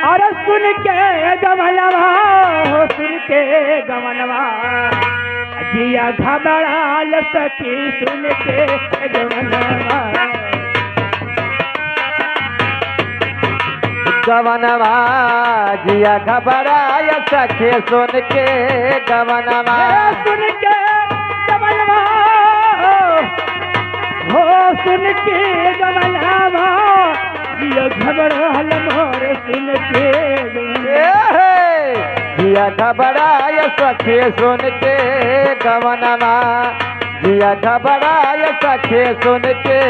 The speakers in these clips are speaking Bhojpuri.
अरे सुन के गवनवा हो सुन के गवनवा जिया घबराल सखी सुन के गवनवा गवनवा जिया घबराय सखी सुन के गवनवा सुन के गवनवा हो सुन के गवनवा जिया घबराल मोर सुन के जिया घबराय सखी सुन के गवनवा जिया घबराय सखी सुन के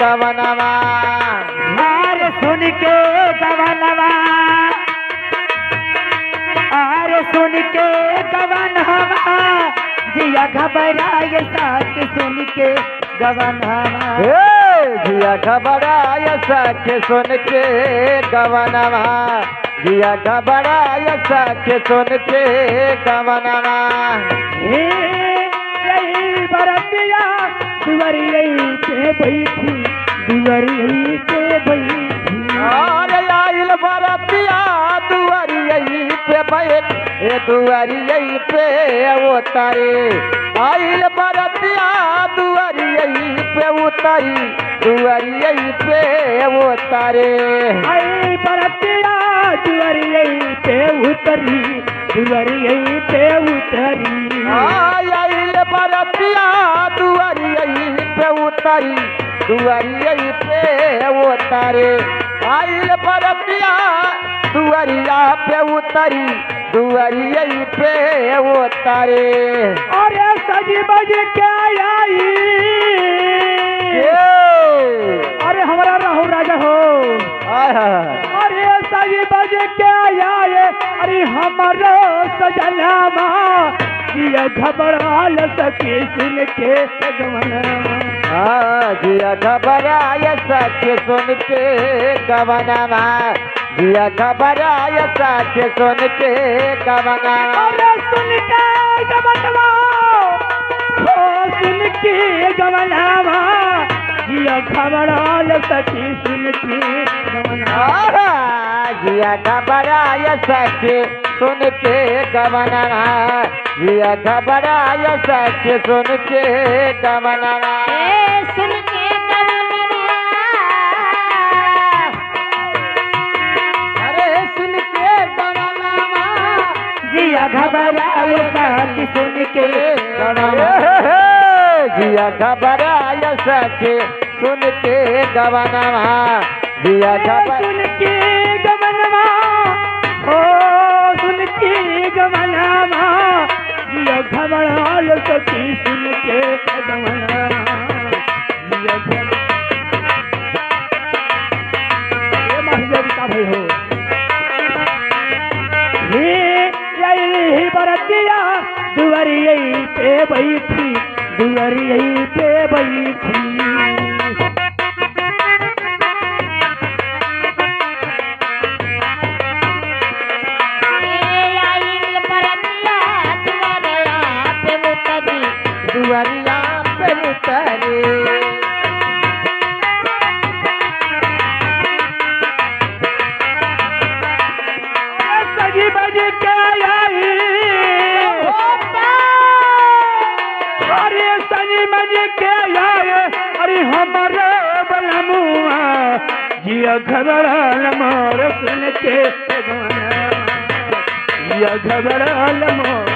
गवनवा आरे सुन के गवनवा आरे सुन के गवनवा जिया घबराय सखी सुन के गवनवा जिया घबराय सखी सुन के गवनवा जिया घबराय सखी सुन के गवनवा यही बरतिया दुवरियई पे बैठी दुवरियई पे बैठी अरे आइल बरतिया दुवरियई पे बैठ दुवरियई पे उतरे आइल बरतिया दुवरियई पे उतरी दुवरियई पे उतरे आई बरतिया दुवरियई पे उतरी दुवरियई पे उतरी आइल बरतिया दुवरियई पे उतरी दुवरियई पे उतरे आइल बरतिया दुवरिया पे उतरी दुवरियई पे उतरे अरे सजी बज के आई अरे हमारा रहो राजा हो अरे सजी बज के आए अरे हमारो सजनामा जिया घबराल सखी सुन के गवनवा जिया घबराय सखी सुन के गवनवा जिया घबराय सखी सुन के गवनवा अरे सुन के गवनवा हो सुन के गवनवा जिया घबराल सखी सुन के गवनवा जिया घबराय सखी सुन के गवनवा जिया घबराय सखी सुन के गवनवा सुन के गवनवा अरे सुन के गवनवा जिया घबराय सखी सुन के गवनवा जिया घबराय सखी सुन के गवनवा जिया सुन के गवनवा हो सुन के गवनवा जिया घबराल सखी सुन के गवनवा जिया ये महजब का भाई हो यही बरतिया दुवरियई पे बैठी दुवरियई पे बैठी दुवरिया पे उतरे सजी बज के आई अरे सजी बज के आए अरे हमारे बलमुआ जिया घबराल मोर सुन के गवनवा जिया घबराल मोर